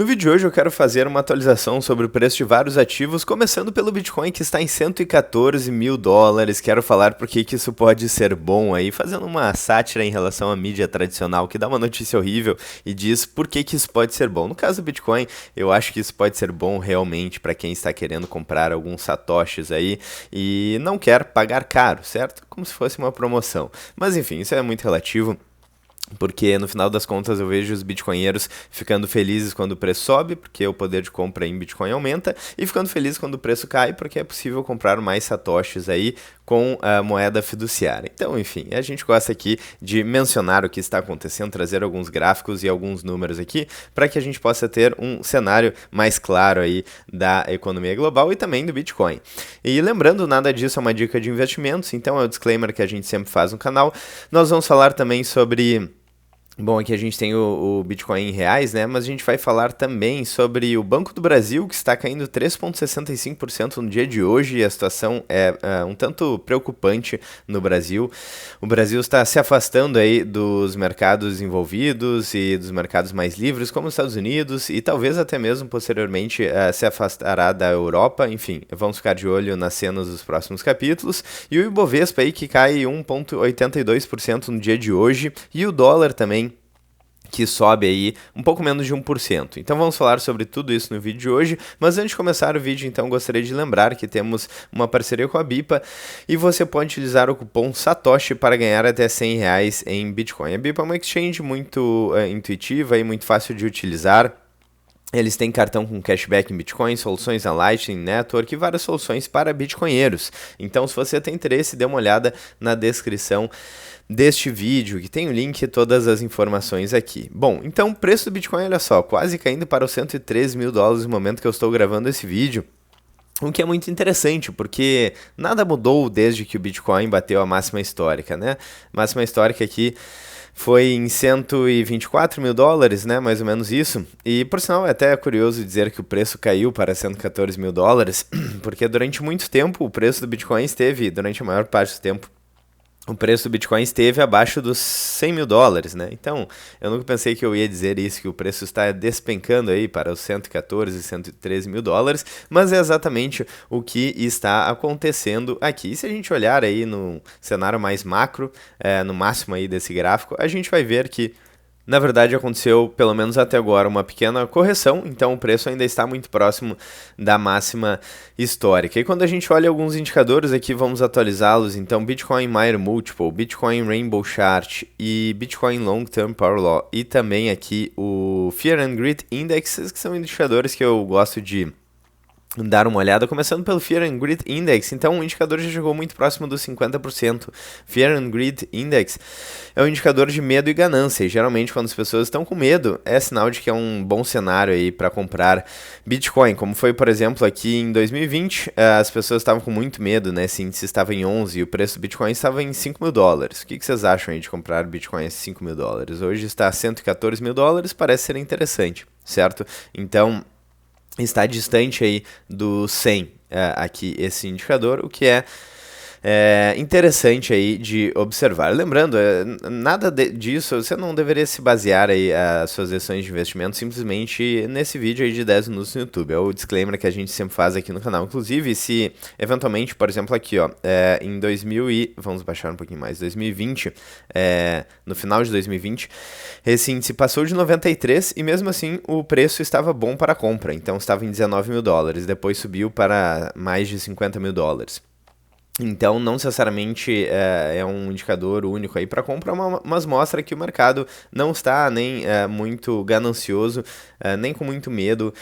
No vídeo de hoje eu quero fazer uma atualização sobre o preço de vários ativos, começando pelo Bitcoin que está em 114 mil dólares. Quero falar por que isso pode ser bom aí, fazendo uma sátira em relação à mídia tradicional que dá uma notícia horrível e diz por que isso pode ser bom. No caso do Bitcoin, eu acho que isso pode ser bom realmente para quem está querendo comprar alguns satoshis aí e não quer pagar caro, certo? Como se fosse uma promoção. Mas enfim, isso é muito relativo. Porque no final das contas eu vejo os bitcoinheiros ficando felizes quando o preço sobe, porque o poder de compra em Bitcoin aumenta, e ficando felizes quando o preço cai, porque é possível comprar mais satoshis aí com a moeda fiduciária. Então, enfim, a gente gosta aqui de mencionar o que está acontecendo, trazer alguns gráficos e alguns números aqui, para que a gente possa ter um cenário mais claro aí da economia global e também do Bitcoin. E lembrando, nada disso é uma dica de investimentos, então é o disclaimer que a gente sempre faz no canal. Nós vamos falar também sobre... Bom, aqui a gente tem o Bitcoin em reais, né? Mas a gente vai falar também sobre o Banco do Brasil, que está caindo 3,65% no dia de hoje, e a situação é um tanto preocupante no Brasil. O Brasil está se afastando aí dos mercados envolvidos e dos mercados mais livres, como os Estados Unidos, e talvez até mesmo posteriormente se afastará da Europa. Enfim, vamos ficar de olho nas cenas dos próximos capítulos. E o Ibovespa aí que cai 1,82% no dia de hoje, e o dólar também, que sobe aí um pouco menos de 1%. Então vamos falar sobre tudo isso no vídeo de hoje, mas antes de começar o vídeo, então gostaria de lembrar que temos uma parceria com a BIPA e você pode utilizar o cupom SATOSHI para ganhar até R$100 em Bitcoin. A BIPA é uma exchange muito intuitiva e muito fácil de utilizar. Eles têm cartão com cashback em Bitcoin, soluções na Lightning Network e várias soluções para bitcoinheiros. Então, se você tem interesse, dê uma olhada na descrição deste vídeo, que tem o link e todas as informações aqui. Bom, então o preço do Bitcoin, olha só, quase caindo para os 113 mil dólares no momento que eu estou gravando esse vídeo. O que é muito interessante, porque nada mudou desde que o Bitcoin bateu a máxima histórica, né? Máxima histórica aqui foi em 124 mil dólares, né? Mais ou menos isso. E, por sinal, é até curioso dizer que o preço caiu para 114 mil dólares, porque durante muito tempo o preço do Bitcoin esteve, durante a maior parte do tempo, o preço do Bitcoin esteve abaixo dos 100 mil dólares, né? Então, eu nunca pensei que eu ia dizer isso, que o preço está despencando aí para os 114, 113 mil dólares, mas é exatamente o que está acontecendo aqui. E se a gente olhar aí no cenário mais macro, no máximo aí desse gráfico, a gente vai ver que na verdade, aconteceu, pelo menos até agora, uma pequena correção, então o preço ainda está muito próximo da máxima histórica. E quando a gente olha alguns indicadores aqui, vamos atualizá-los. Então, Bitcoin Mayer Multiple, Bitcoin Rainbow Chart e Bitcoin Long Term Power Law. E também aqui o Fear and Greed Index, que são indicadores que eu gosto de dar uma olhada, começando pelo Fear and Greed Index. Então o indicador já chegou muito próximo dos 50%. Fear and Greed Index é um indicador de medo e ganância, e geralmente quando as pessoas estão com medo, é sinal de que é um bom cenário aí para comprar Bitcoin, como foi, por exemplo, aqui em 2020, as pessoas estavam com muito medo, né? Esse índice estava em 11 e o preço do Bitcoin estava em 5 mil dólares. O que vocês acham aí de comprar Bitcoin a 5 mil dólares? Hoje está a 114 mil dólares, parece ser interessante, certo? Então está distante aí do 100 aqui esse indicador, o que é interessante aí de observar. Lembrando, nada disso, você não deveria se basear aí as suas decisões de investimento simplesmente nesse vídeo aí de 10 minutos no YouTube. É o disclaimer que a gente sempre faz aqui no canal. Inclusive, se eventualmente, por exemplo, aqui, ó, em vamos baixar um pouquinho mais, 2020, no final de 2020, esse índice passou de 93 e mesmo assim o preço estava bom para compra. Então estava em 19 mil dólares, depois subiu para mais de 50 mil dólares. Então, não necessariamente é um indicador único aí para compra, mas mostra que o mercado não está nem muito ganancioso, nem com muito medo.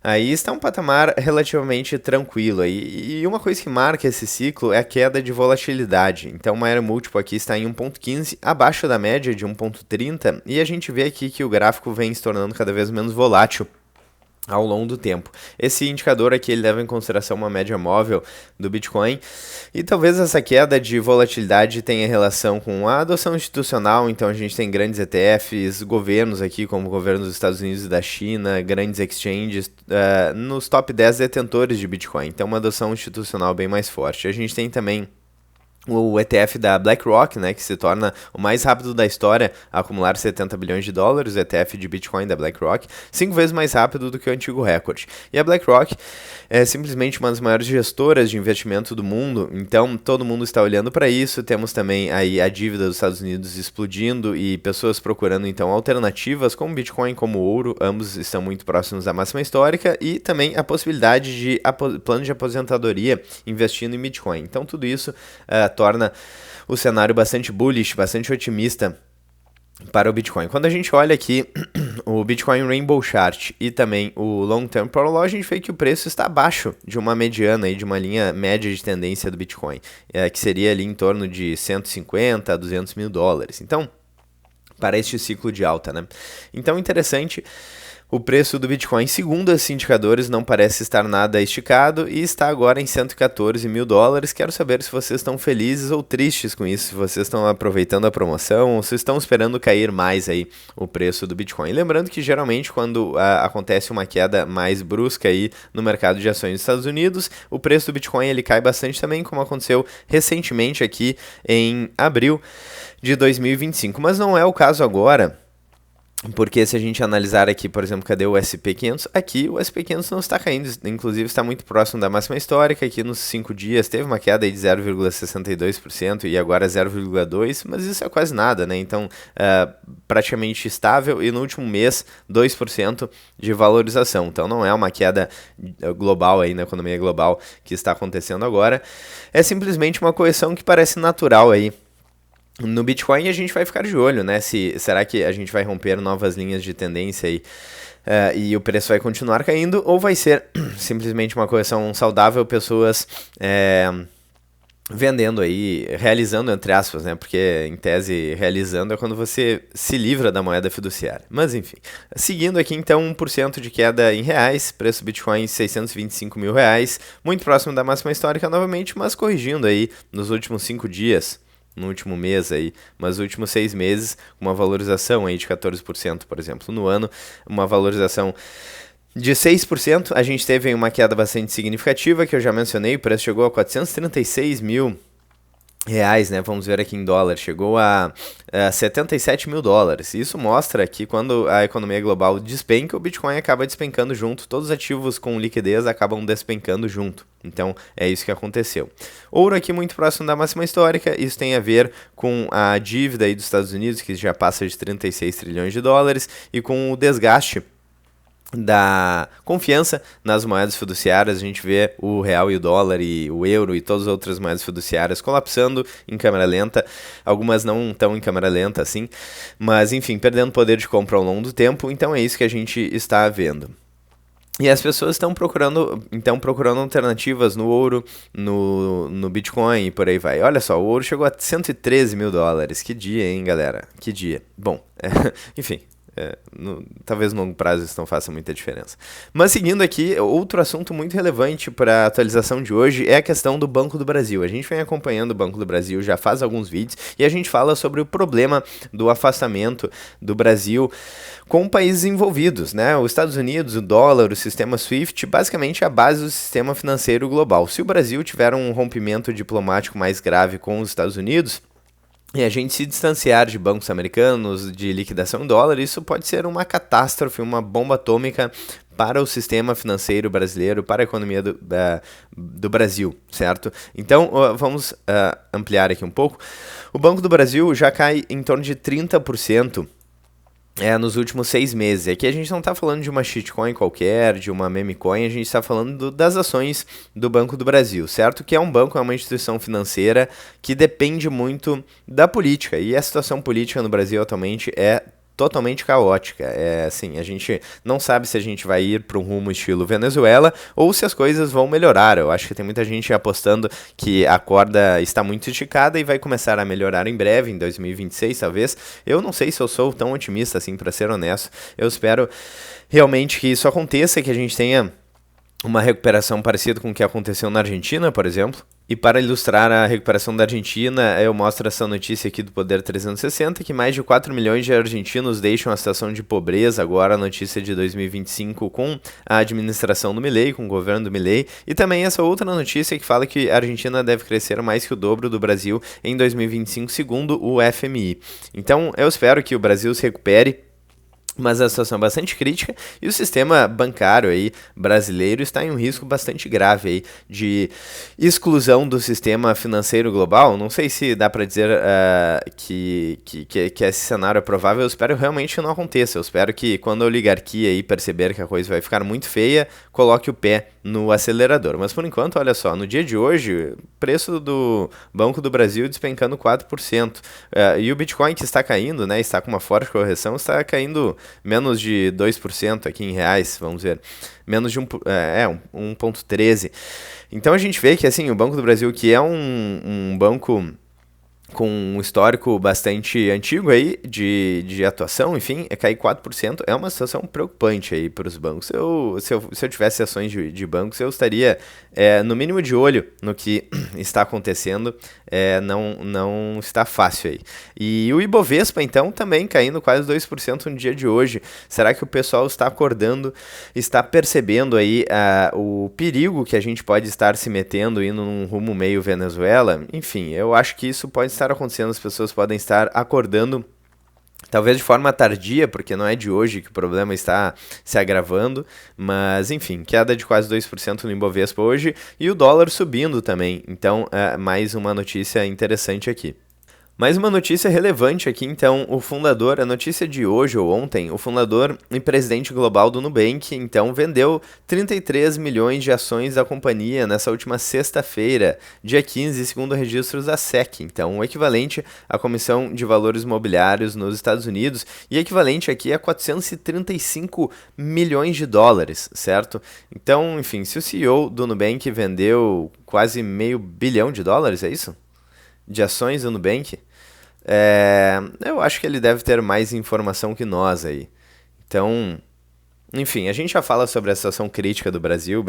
Aí está um patamar relativamente tranquilo. E uma coisa que marca esse ciclo é a queda de volatilidade. Então, o Mayer Multiple aqui está em 1,15, abaixo da média de 1,30, e a gente vê aqui que o gráfico vem se tornando cada vez menos volátil ao longo do tempo. Esse indicador aqui ele leva em consideração uma média móvel do Bitcoin e talvez essa queda de volatilidade tenha relação com a adoção institucional. Então a gente tem grandes ETFs, governos aqui como o governo dos Estados Unidos e da China, grandes exchanges nos top 10 detentores de Bitcoin. Então uma adoção institucional bem mais forte. A gente tem também o ETF da BlackRock, né, que se torna o mais rápido da história a acumular 70 bilhões de dólares, o ETF de Bitcoin da BlackRock, 5 vezes mais rápido do que o antigo recorde. E a BlackRock é simplesmente uma das maiores gestoras de investimento do mundo, então todo mundo está olhando para isso. Temos também aí a dívida dos Estados Unidos explodindo e pessoas procurando então alternativas como Bitcoin, como ouro, ambos estão muito próximos da máxima histórica, e também a possibilidade de plano de aposentadoria investindo em Bitcoin. Então tudo isso torna o cenário bastante bullish, bastante otimista para o Bitcoin. Quando a gente olha aqui o Bitcoin Rainbow Chart e também o Long Term Parallel, a gente vê que o preço está abaixo de uma mediana, de uma linha média de tendência do Bitcoin, que seria ali em torno de 150 a 200 mil dólares. Então, para este ciclo de alta, né? Então, interessante. O preço do Bitcoin, segundo esses indicadores, não parece estar nada esticado e está agora em 114 mil dólares. Quero saber se vocês estão felizes ou tristes com isso, se vocês estão aproveitando a promoção ou se estão esperando cair mais aí o preço do Bitcoin. Lembrando que geralmente quando acontece uma queda mais brusca aí no mercado de ações dos Estados Unidos, o preço do Bitcoin ele cai bastante também, como aconteceu recentemente aqui em abril de 2025. Mas não é o caso agora. Porque se a gente analisar aqui, por exemplo, cadê o SP500? Aqui o SP500 não está caindo, inclusive está muito próximo da máxima histórica. Aqui nos 5 dias teve uma queda aí de 0,62% e agora 0,2%, mas isso é quase nada, né? Então, praticamente estável, e no último mês 2% de valorização. Então não é uma queda global aí na economia global que está acontecendo agora, é simplesmente uma correção que parece natural aí no Bitcoin. A gente vai ficar de olho, né? Será que a gente vai romper novas linhas de tendência aí, e o preço vai continuar caindo, ou vai ser simplesmente uma correção saudável, pessoas vendendo aí, realizando entre aspas, né? Porque em tese realizando é quando você se livra da moeda fiduciária. Mas enfim, seguindo aqui então 1% de queda em reais, preço Bitcoin 625 mil reais, muito próximo da máxima histórica novamente, mas corrigindo aí nos últimos 5 dias. No último mês aí, mas nos últimos 6 meses, uma valorização aí de 14%, por exemplo. No ano, uma valorização de 6%. A gente teve uma queda bastante significativa, que eu já mencionei, o preço chegou a 436 mil reais, né? Vamos ver aqui em dólar, chegou a 77 mil dólares. Isso mostra que quando a economia global despenca, o Bitcoin acaba despencando junto, todos os ativos com liquidez acabam despencando junto. Então é isso que aconteceu. Ouro aqui muito próximo da máxima histórica, isso tem a ver com a dívida aí dos Estados Unidos, que já passa de 36 trilhões de dólares, e com o desgaste da confiança nas moedas fiduciárias. A gente vê o real e o dólar e o euro e todas as outras moedas fiduciárias colapsando em câmera lenta, algumas não tão em câmera lenta assim, mas enfim, perdendo poder de compra ao longo do tempo. Então é isso que a gente está vendo. E as pessoas estão procurando alternativas no ouro, no Bitcoin e por aí vai. Olha só, o ouro chegou a 113 mil dólares. Que dia, hein, galera? Que dia. Bom, enfim. Talvez no longo prazo isso não faça muita diferença. Mas seguindo aqui, outro assunto muito relevante para a atualização de hoje é a questão do Banco do Brasil. A gente vem acompanhando o Banco do Brasil já faz alguns vídeos e a gente fala sobre o problema do afastamento do Brasil com países envolvidos, né? Os Estados Unidos, o dólar, o sistema SWIFT, basicamente a base do sistema financeiro global. Se o Brasil tiver um rompimento diplomático mais grave com os Estados Unidos e a gente se distanciar de bancos americanos, de liquidação em dólar, isso pode ser uma catástrofe, uma bomba atômica para o sistema financeiro brasileiro, para a economia do Brasil, certo? Então, vamos ampliar aqui um pouco. O Banco do Brasil já cai em torno de 30%. Nos últimos 6 meses. Aqui a gente não está falando de uma shitcoin qualquer, de uma meme coin, a gente está falando das ações do Banco do Brasil, certo? Que é um banco, é uma instituição financeira que depende muito da política, e a situação política no Brasil atualmente é totalmente caótica. Assim, a gente não sabe se a gente vai ir para um rumo estilo Venezuela ou se as coisas vão melhorar. Eu acho que tem muita gente apostando que a corda está muito esticada e vai começar a melhorar em breve, em 2026 talvez. Eu não sei se eu sou tão otimista assim, para ser honesto. Eu espero realmente que isso aconteça, que a gente tenha uma recuperação parecida com o que aconteceu na Argentina, por exemplo. E para ilustrar a recuperação da Argentina, eu mostro essa notícia aqui do Poder 360, que mais de 4 milhões de argentinos deixam a situação de pobreza, agora a notícia de 2025 com a administração do Milei, com o governo do Milei, e também essa outra notícia que fala que a Argentina deve crescer mais que o dobro do Brasil em 2025, segundo o FMI. Então, eu espero que o Brasil se recupere, mas a situação é bastante crítica e o sistema bancário aí brasileiro está em um risco bastante grave aí de exclusão do sistema financeiro global. Não sei se dá para dizer que esse cenário é provável. Eu espero realmente que não aconteça. Eu espero que quando a oligarquia aí perceber que a coisa vai ficar muito feia, coloque o pé no acelerador. Mas por enquanto, olha só, no dia de hoje, preço do Banco do Brasil despencando 4%. E o Bitcoin que está caindo, né, está com uma forte correção, está caindo menos de 2% aqui em reais, vamos ver. Menos de 1,13. Então a gente vê que assim, o Banco do Brasil, que é um banco com um histórico bastante antigo aí de atuação, enfim, cair 4% é uma situação preocupante aí para os bancos. Se eu tivesse ações de bancos, eu estaria no mínimo de olho no que está acontecendo, não está fácil aí. E o Ibovespa, então, também caindo quase 2% no dia de hoje. Será que o pessoal está acordando, está percebendo aí o perigo que a gente pode estar se metendo, indo num rumo meio Venezuela? Enfim, eu acho que isso pode estar acontecendo, as pessoas podem estar acordando, talvez de forma tardia, porque não é de hoje que o problema está se agravando, mas enfim, queda de quase 2% no Ibovespa hoje e o dólar subindo também, então mais uma notícia interessante aqui. Mais uma notícia relevante aqui, então, a notícia de hoje ou ontem, o fundador e presidente global do Nubank, então, vendeu 33 milhões de ações da companhia nessa última sexta-feira, dia 15, segundo registros da SEC, então, o equivalente à Comissão de Valores Mobiliários nos Estados Unidos, e equivalente aqui a 435 milhões de dólares, certo? Então, enfim, se o CEO do Nubank vendeu quase meio bilhão de dólares, é isso? De ações do Nubank, eu acho que ele deve ter mais informação que nós aí. Então, enfim, a gente já fala sobre a situação crítica do Brasil,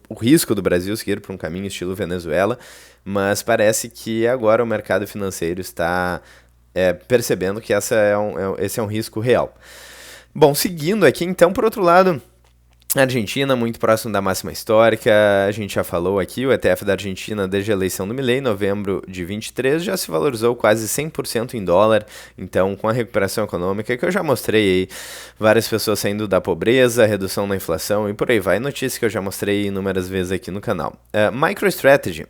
o risco do Brasil seguir por um caminho estilo Venezuela, mas parece que agora o mercado financeiro está percebendo que esse é um risco real. Bom, seguindo aqui, então, por outro lado, a Argentina, muito próximo da máxima histórica, a gente já falou aqui, o ETF da Argentina desde a eleição do Milei, em novembro de 23, já se valorizou quase 100% em dólar, então com a recuperação econômica que eu já mostrei aí, várias pessoas saindo da pobreza, redução na inflação e por aí vai, notícia que eu já mostrei inúmeras vezes aqui no canal. MicroStrategy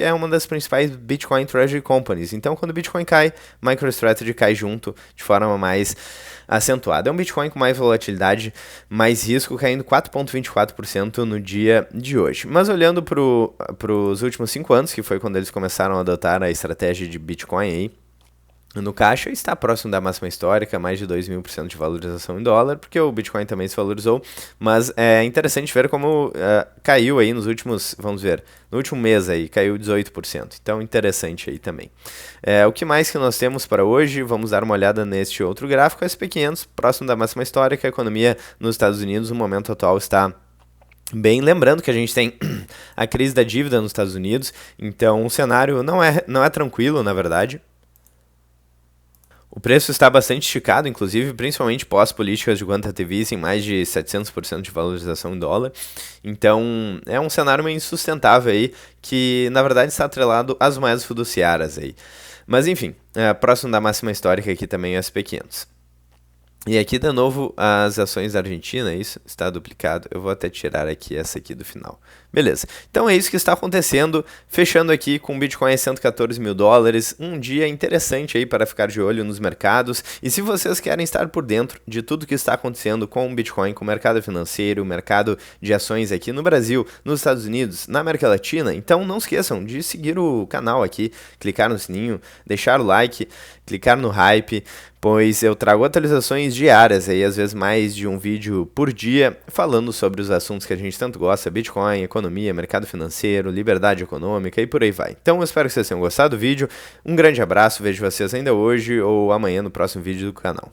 é uma das principais Bitcoin Treasury Companies, então quando o Bitcoin cai, MicroStrategy cai junto de forma mais acentuada. É um Bitcoin com mais volatilidade, mais risco, caindo 4,24% no dia de hoje. Mas olhando para os últimos 5 anos, que foi quando eles começaram a adotar a estratégia de Bitcoin aí, no caixa está próximo da máxima histórica, mais de 2.000% de valorização em dólar, porque o Bitcoin também se valorizou, mas é interessante ver como caiu aí nos últimos, vamos ver, no último mês aí, caiu 18%, então interessante aí também. O que mais que nós temos para hoje? Vamos dar uma olhada neste outro gráfico, SP500, próximo da máxima histórica, a economia nos Estados Unidos, no momento atual está bem, lembrando que a gente tem a crise da dívida nos Estados Unidos, então o cenário não é tranquilo, na verdade. O preço está bastante esticado, inclusive, principalmente pós-políticas de quantitative easing, mais de 700% de valorização em dólar. Então, é um cenário meio insustentável aí, que na verdade está atrelado às moedas fiduciárias aí. Mas enfim, próximo da máxima histórica aqui também é o SP500. E aqui de novo as ações da Argentina, isso está duplicado, eu vou até tirar aqui essa aqui do final. Beleza, então é isso que está acontecendo, fechando aqui com o Bitcoin a 114 mil dólares, um dia interessante aí para ficar de olho nos mercados, e se vocês querem estar por dentro de tudo que está acontecendo com o Bitcoin, com o mercado financeiro, o mercado de ações aqui no Brasil, nos Estados Unidos, na América Latina, então não esqueçam de seguir o canal aqui, clicar no sininho, deixar o like, clicar no hype, pois eu trago atualizações diárias, aí às vezes mais de um vídeo por dia, falando sobre os assuntos que a gente tanto gosta, Bitcoin, economia, mercado financeiro, liberdade econômica e por aí vai. Então eu espero que vocês tenham gostado do vídeo, um grande abraço, vejo vocês ainda hoje ou amanhã no próximo vídeo do canal.